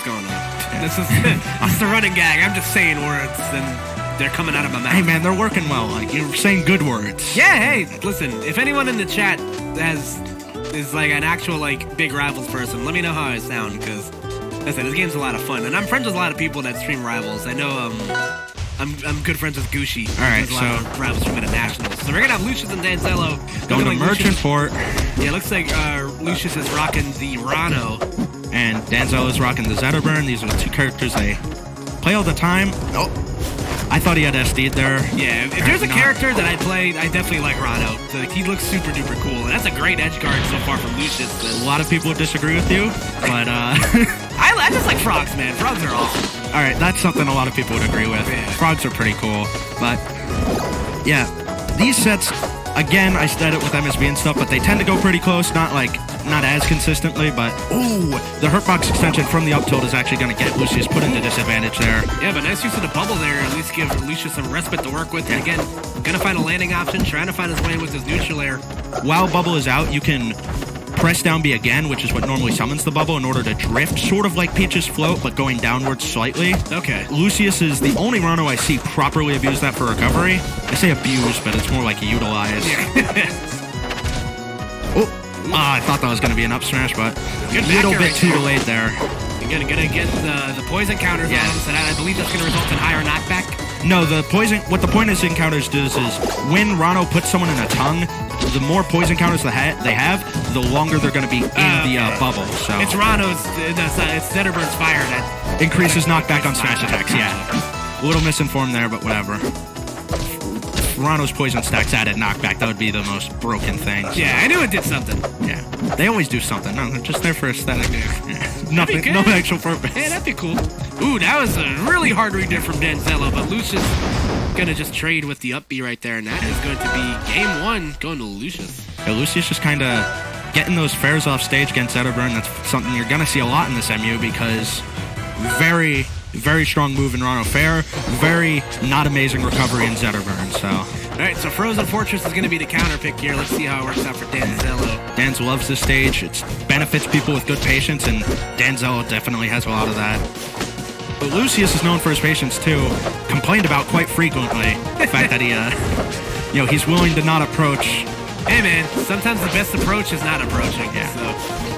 what's going on. This is the running gag. I'm just saying words, and they're coming out of my mouth. Hey, man, they're working well. Like, you're saying good words. Yeah, hey, listen, if anyone in the chat is like an actual, like, big Rivals person, let me know how I sound, because, listen, this game's a lot of fun. And I'm friends with a lot of people that stream Rivals. I know, I'm good friends with Gucci. All right, so... a lot of Rivals from Internationals. So we're going to have Lucius and Danzello. Going to Merchant Fort. Yeah, it looks like Lucius is rocking the Ranno. And Danzello is rocking the Zetterburn. These are the two characters they play all the time. Oh, I thought he had SD'd there. Yeah, if there's a character that I play, I definitely like Ranno. So he looks super duper cool. And that's a great edge guard so far from Lucius. A lot of people would disagree with you, but I just like frogs, man. Frogs are awesome. All right, that's something a lot of people would agree with. Yeah. Frogs are pretty cool, but yeah, these sets, again, I said it with MSB and stuff, but they tend to go pretty close, not as consistently, but ooh, the hurtbox extension from the up tilt is actually going to get Lucius put into disadvantage there. Yeah, but nice use of the bubble there, at least give Lucius some respite to work with. And again, going to find a landing option, trying to find his way with his neutral air. While bubble is out, you can press down B again, which is what normally summons the bubble in order to drift, sort of like Peach's float, but going downwards slightly. Okay. Lucius is the only Ranno I see properly abuse that for recovery. I say abuse, but it's more like utilize. Yeah. I thought that was going to be an up smash, but a little bit too delayed there. You're going to get the poison counters on him, so I believe that's going to result in higher knockback. No, what the poison counters does is when Ranno puts someone in a tongue, the more poison counters they have, the longer they're going to be in the bubble. So it's Ranno's, it's Zetterburn's fire that increases knockback on smash attacks. Yeah, a little misinformed there, but whatever. Ranno's poison stacks added knockback, that would be the most broken thing. So. Yeah, I knew it did something. Yeah, they always do something. No, they're just there for aesthetic. Yeah. Nothing, no actual purpose. Yeah, that'd be cool. Ooh, that was a really hard read there from Danzello, but Lucius gonna just trade with the up B right there, and that is going to be game one going to Lucius. Yeah, Lucius just kind of getting those fairs off stage against Zetterburn. That's something you're gonna see a lot in this MU because very, very strong move in Ranno fair, very not amazing recovery in Zetterburn. So. All right, so Frozen Fortress is going to be the counter pick here. Let's see how it works out for Danzello. Danz loves this stage. It benefits people with good patience, and Danzello definitely has a lot of that. But Lucius is known for his patience, too. Complained about quite frequently. The fact that he, he's willing to not approach. Hey, man, sometimes the best approach is not approaching. Yeah. So.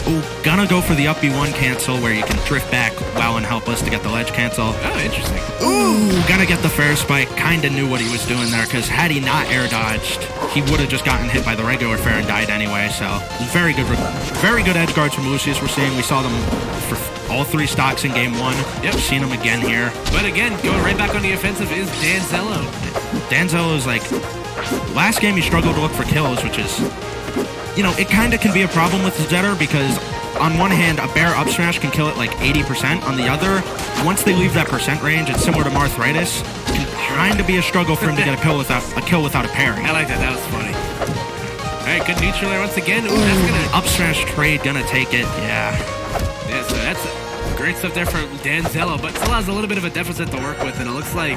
Ooh, gonna go for the up B1 cancel where you can drift back well and help us to get the ledge cancel. Oh, interesting. Ooh, gonna get the fair spike. Kinda knew what he was doing there because had he not air dodged, he would have just gotten hit by the regular fair and died anyway. So very good edge guards from Lucius we're seeing. We saw them for all three stocks in game one. Yep. We've seen them again here. But again, going right back on the offensive is Danzello. Danzello is like, last game he struggled to look for kills, which is, it kind of can be a problem with Zetter because on one hand, a bear up smash can kill it like 80%. On the other, once they leave that percent range, it's similar to Marthritis. It can kind of be a struggle for him to get a kill without a parry. I like that. That was funny. All right, good neutral there once again. Ooh, that's gonna up smash trade, gonna take it. Yeah. Yeah, so that's great stuff there for Danzello, but still has a little bit of a deficit to work with, and it looks like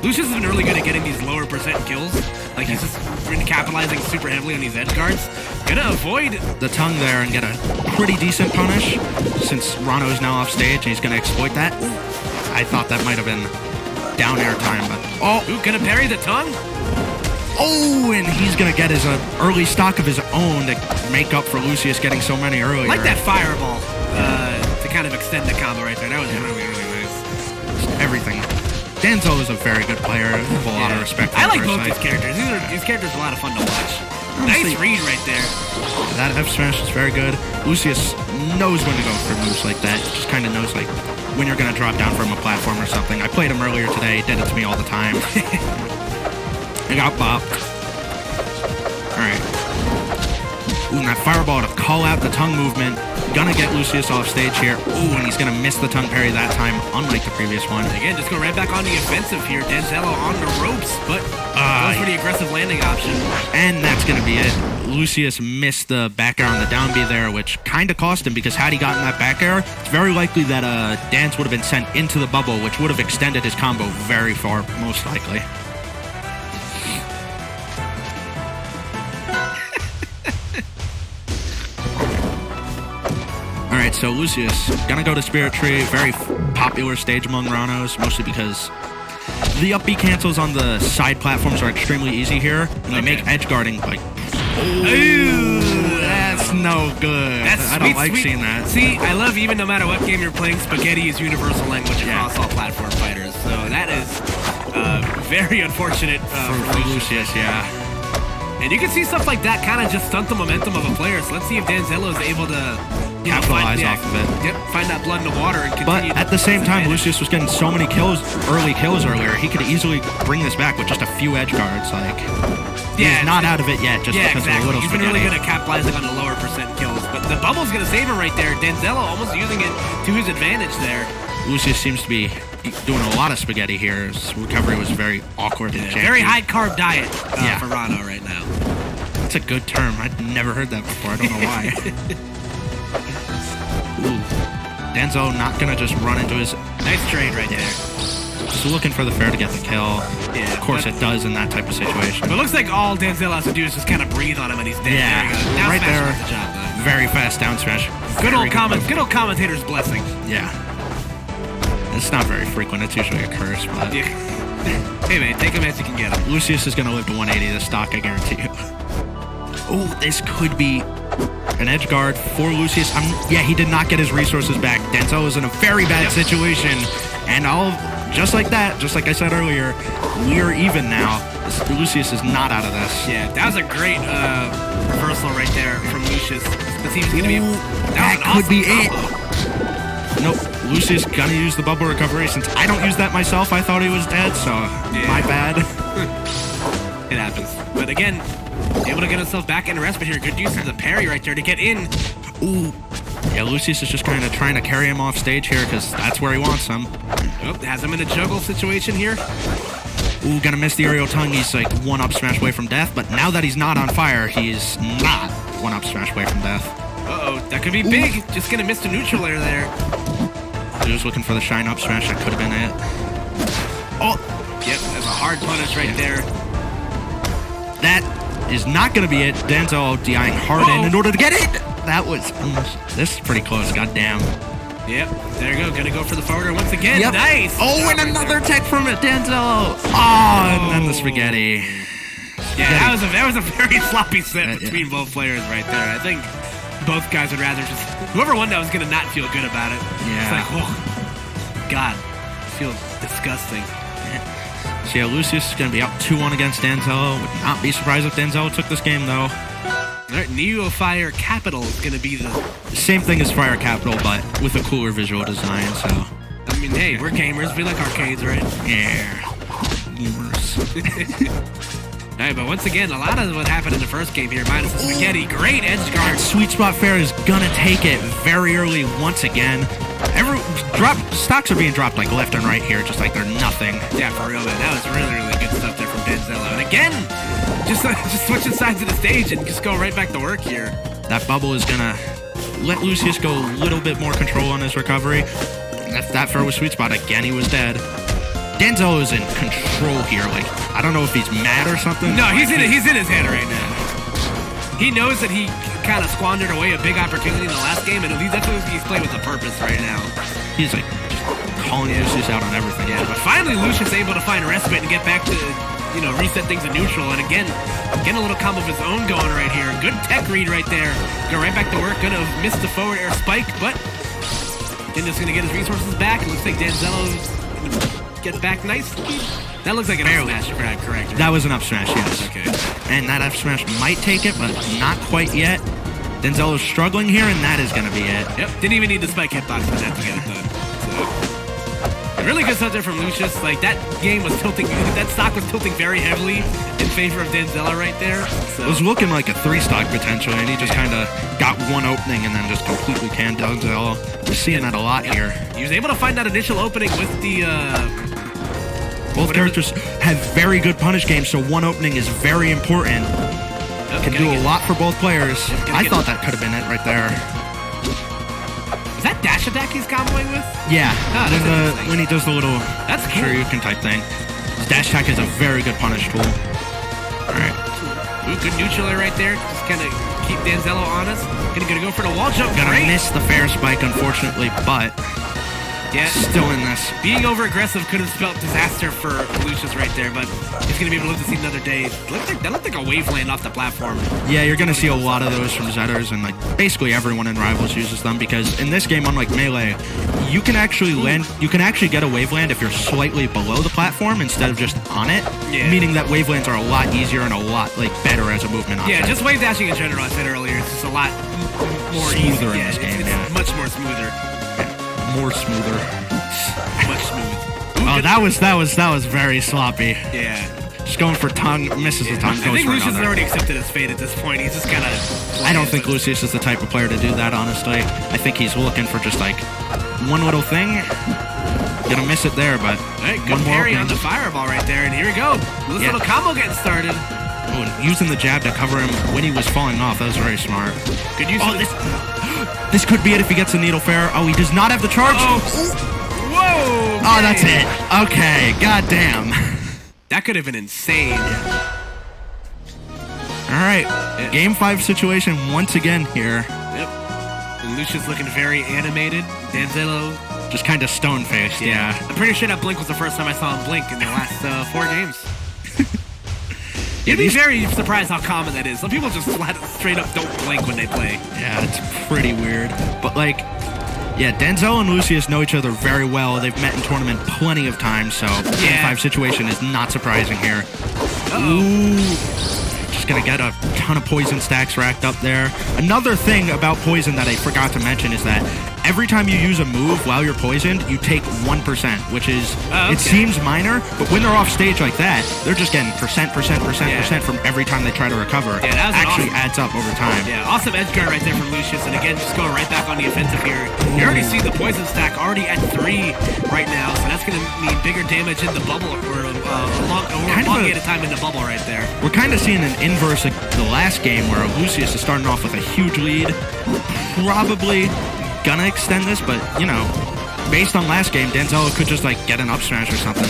Lucius has been really good at getting these lower percent kills. Like, he's just been capitalizing super heavily on these edge guards. Gonna avoid the tongue there and get a pretty decent punish since Ranno is now off stage, and he's gonna exploit that. I thought that might have been down air time, but ooh, gonna parry the tongue? Oh, and he's gonna get his early stock of his own to make up for Lucius getting so many earlier. Like that fireball to kind of extend the combo right there. That was really, really nice. Everything. Danzello is a very good player. I have a lot of respect for him. I like both these characters. These characters are a lot of fun to watch. Nice read right there. That F smash is very good. Lucius knows when to go for moves like that. Just kind of knows like when you're gonna drop down from a platform or something. I played him earlier today. He did it to me all the time. I got bopped. Alright. Ooh, and that fireball to call out the tongue movement. Gonna get Lucius off stage here. Ooh, and he's gonna miss the tongue parry that time, unlike the previous one. Again, just go right back on the offensive here. Danzello on the ropes, but goes for the aggressive landing option. And that's gonna be it. Lucius missed the back air on the down B there, which kind of cost him because had he gotten that back air, it's very likely that Dance would have been sent into the bubble, which would have extended his combo very far, most likely. Alright, so Lucius, gonna go to Spirit Tree, very popular stage among Rannos, mostly because the up B cancels on the side platforms are extremely easy here, and they make edge guarding like... Ooh, that's no good. I don't like seeing that. See, I love even no matter what game you're playing, spaghetti is universal language across all platform fighters, so that is very unfortunate for Lucius, yeah. And you can see stuff like that kind of just stunt the momentum of a player, so let's see if Danzello is able to... capitalize off of it. Yep, find that blood in the water and continue. But at the same time, Lucius was getting so many early kills earlier. He could easily bring this back with just a few edge guards. Like, he's not out of it yet, just because of a little He's been really good at capitalizing on the lower percent kills. But the bubble's going to save him right there. Danzello almost using it to his advantage there. Lucius seems to be doing a lot of spaghetti here. His recovery was very awkward and janky. Very high carb diet for Ranno right now. That's a good term. I'd never heard that before. I don't know why. Ooh. Danzello not gonna just run into his... Nice trade right there. Just looking for the fair to get the kill. Yeah, of course it does in that type of situation. But it looks like all Danzello has to do is just kind of breathe on him and he's dead. Yeah, there down right there. The job done. Very fast down smash. Good old commentator's blessing. Yeah. It's not very frequent. It's usually a curse, but... Yeah. Hey man, take him as you can get him. Lucius is gonna live to 180 this stock, I guarantee you. Oh, this could be an edge guard for Lucius. Yeah, he did not get his resources back. Danzello is in a very bad situation. And just like that, just like I said earlier, we are even now. Lucius is not out of this. Yeah, that was a great reversal right there from Lucius. The team's going to be... That could be it. Nope, Lucius gonna use the bubble recovery. Since I don't use that myself, I thought he was dead, so my bad. It happens. But again, able to get himself back in respite here. Good use of the parry right there to get in. Ooh. Yeah, Lucius is just kind of trying to carry him off stage here because that's where he wants him. Oh, has him in a juggle situation here. Ooh, gonna miss the aerial tongue. He's like one up smash away from death, but now that he's not on fire, he's not one up smash away from death. Uh-oh, that could be big. Just gonna miss the neutral air there. He was looking for the shine up smash. That could have been it. Oh! Yep, that's a hard punish right there. That is not gonna be it. Danzello DIing hard in order to get it! That was... this is pretty close, goddamn. Yep, there you go. Gonna go for the forwarder once again. Yep. Nice! Oh, and another tech from it, Danzello! Oh, and then the spaghetti. Yeah, that was a very sloppy set between both players right there. I think both guys would rather just... Whoever won that was going to not feel good about it. Yeah. It's like, oh, God, I feel disgusting. Yeah. So yeah, Lucius is going to be out 2-1 against Danzello. Would not be surprised if Danzello took this game, though. All right, Neo Fire Capital is going to be the... Same thing as Fire Capital, but with a cooler visual design, so... I mean, hey, we're gamers. We like arcades, right? Yeah. Gamers. All right, but once again, a lot of what happened in the first game here, minus the spaghetti. Great edge guard. Sweet Spot Fair is gonna take it very early once again. Stocks are being dropped like left and right here, just like they're nothing. Yeah, for real, man. That was really, really good stuff there from Danzello. And again, just switching sides of the stage and just go right back to work here. That bubble is gonna let Lucius go a little bit more control on his recovery. If that fair was Sweet Spot, again, he was dead. Danzello is in control here. Like, I don't know if he's mad or something. No, he's in his head right now. He knows that he kind of squandered away a big opportunity in the last game, and he's playing with a purpose right now. He's like just calling Lucius out on everything. Yeah, but finally Lucius able to find respite and get back to, reset things in neutral. And again, getting a little combo of his own going right here. Good tech read right there. Go right back to work. Gonna miss the forward air spike, but again, just gonna get his resources back. It looks like Danzello's get back nicely. That looks like an up smash, correct? That was an up smash, yes. Okay. And that up smash might take it, but not quite yet. Denzello's struggling here, and that is going to be it. Yep, didn't even need the spike hitbox for that to get it done. So, really good stuff there from Lucius. Like, that game was tilting, that stock was tilting very heavily in favor of Danzello right there. So. It was looking like a 3-stock potentially, and he just kind of got one opening and then just completely canned Danzello. We're seeing that a lot here. He was able to find that initial opening with the... Both characters have very good punish games, so one opening is very important. Can do a lot for both players. I thought that could have been it right there. Is that dash attack he's comboing with? Yeah, when he does the little cool. Shoryuken type thing. Dash attack is a very good punish tool. Alright. Ooh, good neutral air right there. Just kind of keep Danzello honest. Gonna go for the wall jump. Gonna Great. miss the fair spike, unfortunately, but Yeah. still in this. Being over-aggressive could have spelled disaster for Lucius right there, but he's going to be able to live to see another day. That looked like a wave land off the platform. Yeah, you're gonna see a lot of those from Zetters, and like basically everyone in Rivals uses them because in this game, unlike Melee, you can actually get a wave land if you're slightly below the platform instead of just on it. Yeah. Meaning that wave lands are a lot easier and a lot like better as a movement option. Yeah, just wave dashing in general, I said earlier, it's just a lot more Smoother easy. in this game, It's yeah. much more smoother. more smoother. Much smooth. Oh, that was very sloppy. Yeah. Just going for tongue, misses the tongue, I goes think for Lucius has another. already accepted his fate at this point. He's just kind of... I don't think Lucius is the type of player to do that, honestly. I think he's looking for just like one little thing. Gonna miss it there, but Hey, good one more parry on opening. the fireball right there, and here we go. This Yeah. little combo getting started. Oh, and using the jab to cover him when he was falling off. That was very smart. Good use Oh, of this could be it if he gets the needle fair. Oh, he does not have the charge. Oh. Whoa! Oh, that's okay. it. Okay, goddamn. That could have been insane. All right, Yeah. game 5 situation once again here. Yep. And Lucius looking very animated. Danzello. Just kind of stone-faced, yeah. I'm pretty sure that blink was the first time I saw him blink in the last 4 games. Yeah, You'd be these- very surprised how common that is. Some people just straight up don't blink when they play. Yeah, it's pretty weird. But like, yeah, Danzello and Lucius know each other very well. They've met in tournament plenty of times, so game 5 situation is not surprising here. Ooh. Just gonna get a ton of poison stacks racked up there. Another thing about poison that I forgot to mention is that every time you use a move while you're poisoned, you take 1%, which is, it seems minor, but when they're off stage like that, they're just getting percent from every time they try to recover. Yeah, that was actually awesome. adds up over time. Yeah, awesome edge guard right there from Lucius. And again, just going right back on the offensive here. You already see the poison stack already at 3 right now, so that's going to mean bigger damage in the bubble, or elongated time in the bubble right there. We're kind of seeing an inverse of the last game where Lucius is starting off with a huge lead. Probably gonna extend this, but, you know, based on last game, Danzello could just, like, get an up smash or something.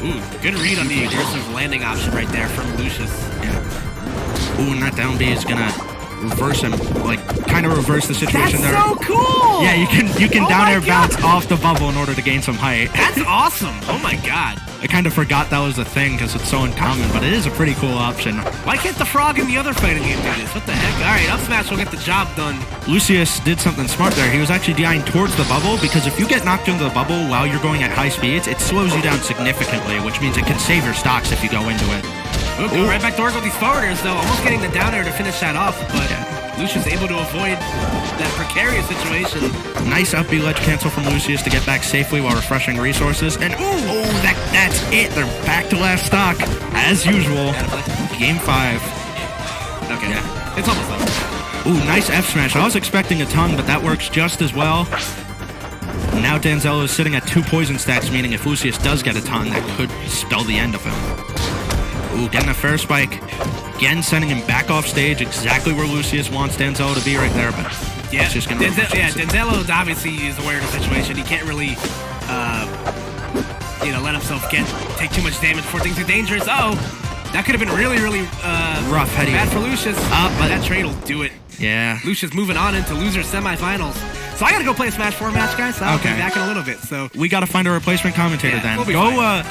Ooh, good read on the aggressive landing option right there from Lucius. Yeah. Ooh, and that down B is gonna reverse him, like, kind of reverse the situation there. That's so cool! Yeah, you can Oh down my air God. bounce off the bubble in order to gain some height. That's awesome! Oh my god. I kind of forgot that was a thing because it's so uncommon, but it is a pretty cool option. Why can't the frog in the other fighting game do this? What the heck? Alright, up smash will get the job done. Lucius did something smart there. He was actually DIing towards the bubble because if you get knocked into the bubble while you're going at high speeds, it slows you down significantly, which means it can save your stocks if you go into it. Ooh, go right back to work with these forwarders, though. Almost getting the down air to finish that off, but Lucius able to avoid that precarious situation. Nice up B ledge cancel from Lucius to get back safely while refreshing resources. And that's it. They're back to last stock as usual. Game 5. Okay, yeah. It's almost over. Ooh, nice F smash. I was expecting a tongue, but that works just as well. Now Danzello is sitting at 2 poison stacks, meaning if Lucius does get a tongue, that could spell the end of him. Ooh, getting a fair spike. Again, sending him back off stage, exactly where Lucius wants Danzello to be right there, but Yeah, just gonna Danzello obviously is aware of the situation. He can't really, let himself take too much damage before things are dangerous. Oh, that could have been really, really rough, heady. bad for Lucius. But that trade will do it. Yeah. Lucius moving on into losers semifinals. So I gotta go play a Smash 4 match, guys. So I'll be back in a little bit. So we gotta find a replacement commentator then. we'll be Go fine.